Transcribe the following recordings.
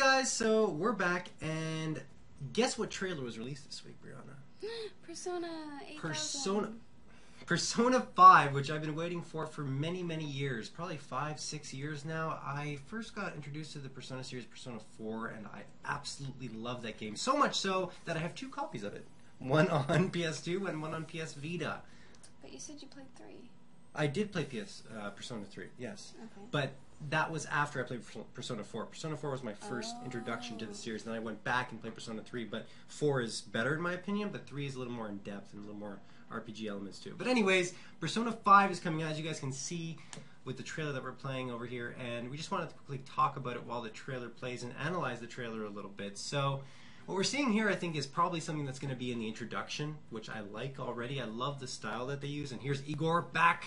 guys, so we're back, and guess what trailer was released this week, Brianna? Persona 8000. Persona 5, which I've been waiting for many, many years, probably 5-6 years now. I first got introduced to the Persona series, Persona 4, and I absolutely love that game. So much so that I have 2 copies of it. One on PS2 and one on PS Vita. But you said you played 3. I did play Persona 3, yes. Okay. But that was after I played Persona 4. Persona 4 was my first introduction to the series. Then I went back and played Persona 3, but 4 is better in my opinion, but 3 is a little more in depth and a little more RPG elements to it. But anyways, Persona 5 is coming out, as you guys can see with the trailer that we're playing over here, and we just wanted to quickly talk about it while the trailer plays and analyze the trailer a little bit. So what we're seeing here, I think, is probably something that's going to be in the introduction, which I like already. I love the style that they use, and here's Igor back.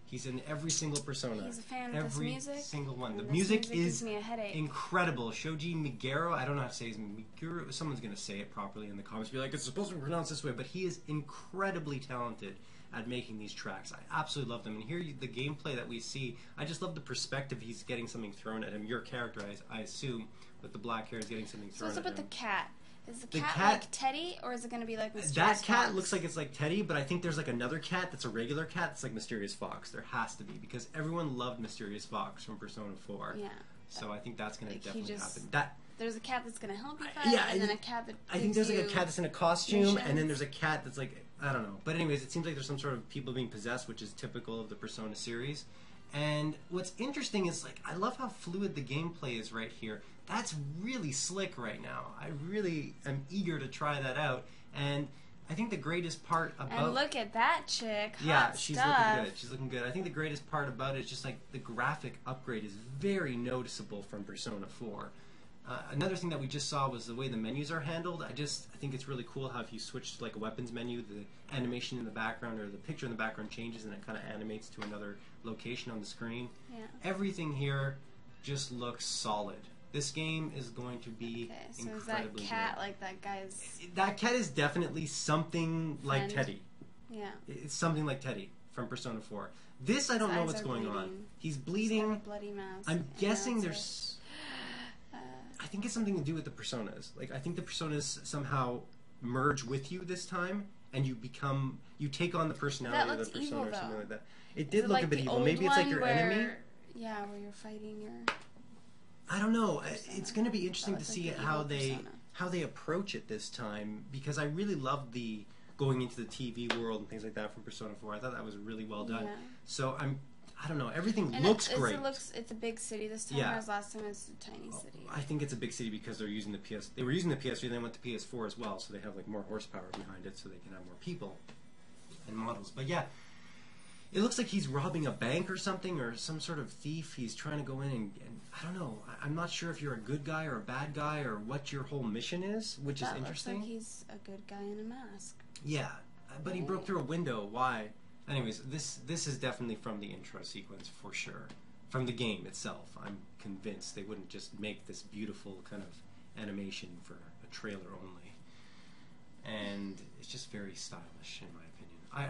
He's in every single Persona. He's a fan of every this music. Single one. And The this music is gives me a headache. incredible. Shoji Meguro, I don't know how to say his Meguro. Someone's going to say it properly in the comments. Be like, it's supposed to be pronounced this way, but he is incredibly talented at making these tracks. I absolutely love them. And here, the gameplay that we see, I just love the perspective. He's getting something thrown at him. Your character, I assume, with the black hair, is getting something thrown at him. So what's up with the cat? Is the cat like Teddy, or is it going to be like Mysterious That cat Fox? looks like it's like Teddy, but I think there's like another cat that's a regular cat that's like Mysterious Fox. There has to be, because everyone loved Mysterious Fox from Persona 4. Yeah. So I think that's going to like definitely happen. There's a cat that's going to help you fight, yeah, and then a cat that I think there's like a cat that's in a costume, missions. and then there's a cat that's like, I don't know. But anyways, it seems like there's some sort of people being possessed, which is typical of the Persona series. And what's interesting is, like, I love how fluid the gameplay is right here. That's really slick right now. I really am eager to try that out. And I think the greatest part about... And look at that chick. Yeah, Hot she's stuff. looking good. She's looking good. I think the greatest part about it is just, like, the graphic upgrade is very noticeable from Persona 4. Another thing that we just saw was the way the menus are handled. I think it's really cool how if you switch to like a weapons menu, the animation in the background or the picture in the background changes and it kind of animates to another location on the screen. Yeah. Everything here just looks solid. This game is going to be so incredibly is that cat good. like that guy's... That cat is definitely something like Teddy. Yeah. It's something like Teddy from Persona 4. This, I don't know what's going on. He's bleeding. He's got a bloody mouth. I'm guessing there's... I think it's something to do with the personas. Like, I think the personas somehow merge with you this time, and you take on the personality of the persona evil, or something though. like that. It did look a bit evil. Maybe it's like your enemy. Yeah, where you're fighting your... I don't know. It's going to be interesting to see like how they approach it this time, because I really loved the going into the TV world and things like that from Persona 4. I thought that was really well done. Yeah. So I don't know. Everything and looks great. It's a big city this time, whereas last time it was a tiny city. I think it's a big city because they're using the PS. They were using the PS3, then they went to PS4 as well, so they have like more horsepower behind it, so they can have more people and models. But yeah, it looks like he's robbing a bank or something, or some sort of thief. He's trying to go in and I don't know. I'm not sure if you're a good guy or a bad guy or what your whole mission is, which is interesting. Looks like he's a good guy in a mask. Yeah, but he broke through a window. Why? Anyways, this is definitely from the intro sequence for sure. From the game itself, I'm convinced they wouldn't just make this beautiful kind of animation for a trailer only. And it's just very stylish, in my opinion.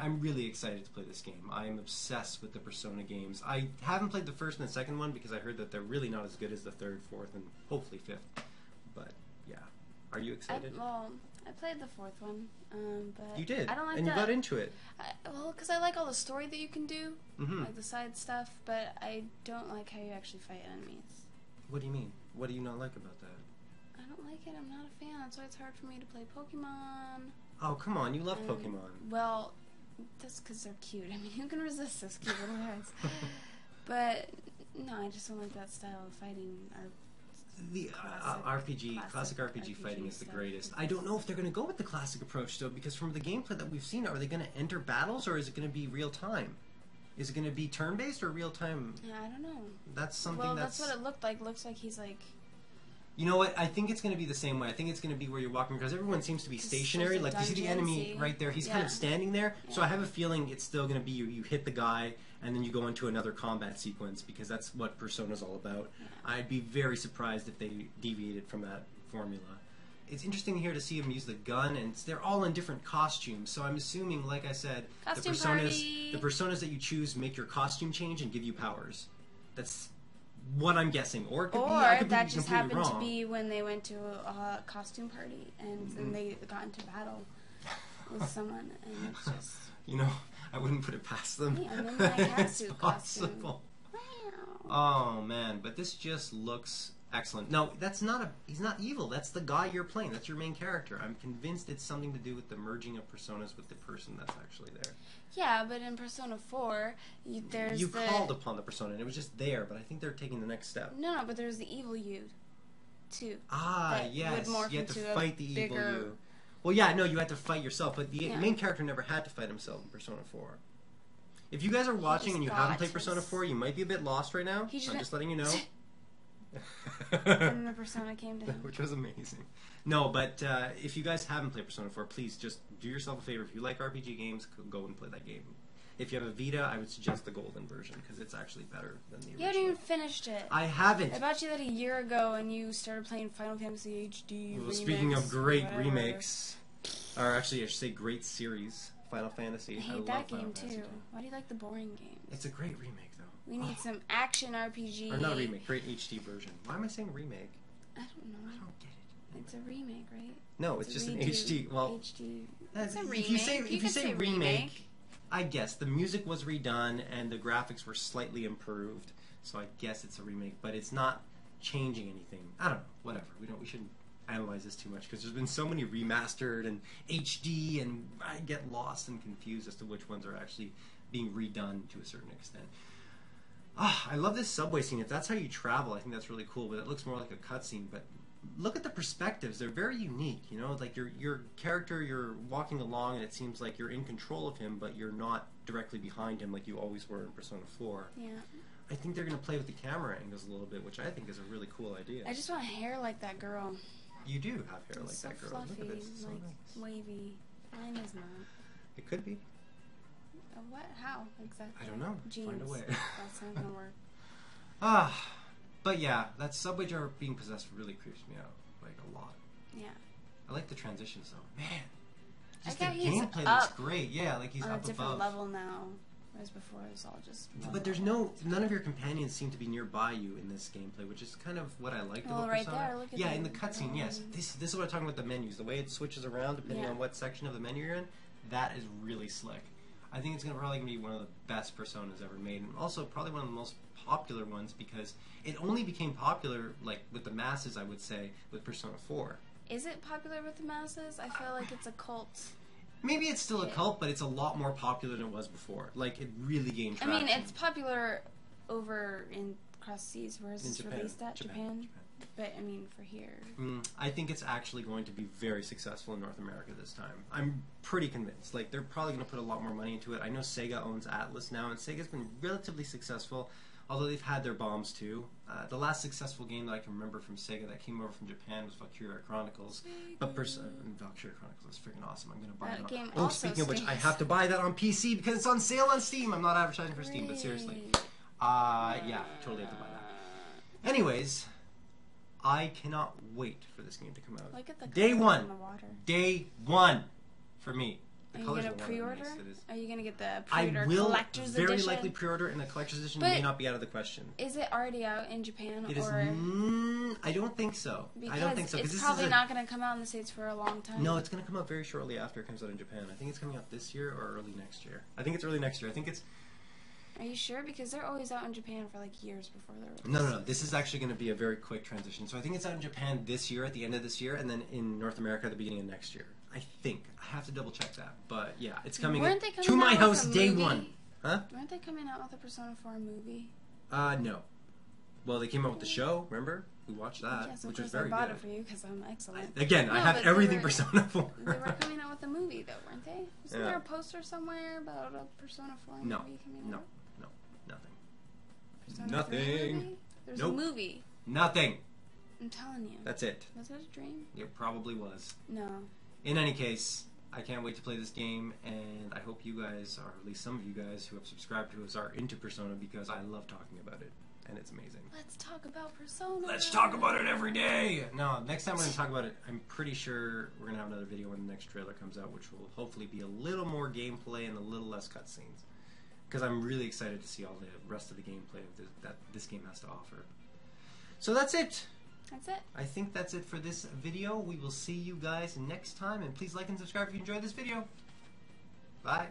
I'm really excited to play this game. I am obsessed with the Persona games. I haven't played the first and the second one because I heard that they're really not as good as the third, fourth, and hopefully fifth. But yeah, are you excited? I played the fourth one, but you did, I don't like and that. you got into it. Well, because I like all the story that you can do, Mm-hmm. like the side stuff, but I don't like how you actually fight enemies. What do you mean? What do you not like about that? I don't like it. I'm not a fan. That's why it's hard for me to play Pokemon. Oh, come on. You love Pokemon. Well, that's because they're cute. I mean, who can resist those cute little guys? But, no, I just don't like that style of fighting. The classic RPG fighting is the greatest. I don't know if they're going to go with the classic approach, though, because from the gameplay that we've seen, are they going to enter battles, or is it going to be real time? Is it going to be turn-based or real time? Yeah, I don't know. That's something that's what it looked like. Looks like he's like... You know what? I think it's going to be the same way. I think it's going to be where you're walking, because everyone seems to be stationary. Like, you see the enemy right there. He's kind of standing there. Yeah. So I have a feeling it's still going to be you hit the guy, and then you go into another combat sequence, because that's what Persona's all about. Yeah. I'd be very surprised if they deviated from that formula. It's interesting here to see him use the gun, and they're all in different costumes. So I'm assuming, like I said, the personas that you choose make your costume change and give you powers. That's what I'm guessing. Or it could Or be, I could that be just completely happened wrong. to be when they went to a costume party and then they got into battle with someone, and it's just... You know, I wouldn't put it past them. Hey, I'm in my It's catsuit costume. possible. Oh man, but this just looks excellent. No, that's not he's not evil. That's the guy you're playing. That's your main character. I'm convinced it's something to do with the merging of personas with the person that's actually there. Yeah, but in Persona 4, there's You the... called upon the persona and it was just there, but I think they're taking the next step. No, but there's the evil you, too. Ah, that yes. would morph You had to into a fight the evil bigger- you. Well, yeah, no, you had to fight yourself, but the Yeah. main character never had to fight himself in Persona 4. If you guys are watching just and you got haven't played Persona his- 4, you might be a bit lost right now. He I'm just just letting you know. And the Persona came to him. Which was amazing. No, but if you guys haven't played Persona 4, please just do yourself a favor. If you like RPG games, go and play that game. If you have a Vita, I would suggest the golden version because it's actually better than the original. You haven't even finished it. I haven't. I bought you that a year ago and you started playing Final Fantasy HD Well, remix, speaking of great whatever. remakes, or actually I should say great series, Final Fantasy. I hate love that Final game Fantasy too. too. Why do you like the boring games? It's a great remake though. We need some action RPG. Or not a remake, great HD version. Why am I saying remake? I don't know. I don't get it. It's a remake, right? No, it's just an redo. HD. Well, HD. That's- It's a if you say remake. if you could say remake, I guess the music was redone and the graphics were slightly improved, so I guess it's a remake. But it's not changing anything. I don't know. Whatever. We shouldn't analyze this too much because there's been so many remastered and HD, and I get lost and confused as to which ones are actually being redone to a certain extent. Ah, I love this subway scene. If that's how you travel, I think that's really cool. But it looks more like a cutscene. But look at the perspectives; they're very unique. You know, like your character, you're walking along, and it seems like you're in control of him, but you're not directly behind him like you always were in Persona 4. Yeah. I think they're going to play with the camera angles a little bit, which I think is a really cool idea. I just want hair like that girl. You do have hair like It's so that girl. fluffy, Look at this. It's so like nice. wavy. Mine is not. It could be. What? How exactly? I don't know. Jeans. Find a way. That's not gonna work. Ah, but yeah, that subway jar being possessed really creeps me out, like a lot. Yeah. I like the transitions though. Man, I just the got he's gameplay looks up great. Yeah, like he's on a up different above. level now, whereas before it was all just. But there's none of your companions seem to be nearby you in this gameplay, which is kind of what I liked Well, about right Persona. there, look at yeah, them. in the cutscene, yes. This is what I'm talking about, the menus. The way it switches around depending Yeah. on what section of the menu you're in, that is really slick. I think it's probably going to be one of the best Personas ever made, and also probably one of the most popular ones because it only became popular like with the masses, I would say, with Persona 4. Is it popular with the masses? I feel like it's a cult. Maybe it's still a Yeah. cult, but it's a lot more popular than it was before. Like, it really gained I traction. mean, it's popular over in across seas. Where is in this Japan. released at? Japan. But I mean, for here. I think it's actually going to be very successful in North America this time. I'm pretty convinced. Like, they're probably going to put a lot more money into it. I know Sega owns Atlas now, and Sega's been relatively successful, although they've had their bombs too. The last successful game that I can remember from Sega that came over from Japan was Valkyria Chronicles. But Valkyria Chronicles is freaking awesome. I'm going to buy That it. game Oh, also speaking of which, I stinks. have to buy that on PC because it's on sale on Steam. I'm not advertising for Steam, but seriously. Yeah, totally have to buy that. Anyways, I cannot wait for this game to come out. Look at the Day colors one. on the water. Day one for me. The Are you colors gonna of the water are pre-order? nice, it is. Are you gonna get the I pre-order will collector's very edition? likely pre-order, and the collector's edition But- may not be out of the question. Is it already out in Japan, It is. or I don't think so. because I don't think so it's this probably is not gonna come out in the States for a long time? No, it's going to come out very shortly after it comes out in Japan. I think it's coming out this year or early next year. I think it's early next year. I think it's Are you sure? Because they're always out in Japan for like years before they're released. no. This is actually going to be a very quick transition. So I think it's out in Japan this year, at the end of this year, and then in North America at the beginning of next year. I think. I have to double check that, but yeah, it's coming Weren't they coming to my out with house a day movie? one. Huh? Weren't they coming out with a Persona 4 movie? No. Well, they came out with the show. Remember? We watched that, Yes, of which was course I very bought good. it for you because I'm excellent. Again, I No, have but they everything were- Persona 4. They were coming out with a movie though, weren't they? Wasn't Yeah. there a poster somewhere about a Persona 4 No. movie coming No. out? No. Nothing. Persona 3 Nothing. movie? There's Nope. a movie. Nothing. I'm telling you. That's it. Was it a dream? It probably was. No. In any case, I can't wait to play this game, and I hope you guys, or at least some of you guys who have subscribed to us, are into Persona because I love talking about it, and it's amazing. Let's talk about Persona. Let's talk about it every day! No, next time we're going to talk about it, I'm pretty sure we're going to have another video when the next trailer comes out, which will hopefully be a little more gameplay and a little less cutscenes. because I'm really excited to see all the rest of the gameplay that this game has to offer. So that's it. That's it. I think that's it for this video. We will see you guys next time, and please like and subscribe if you enjoyed this video. Bye.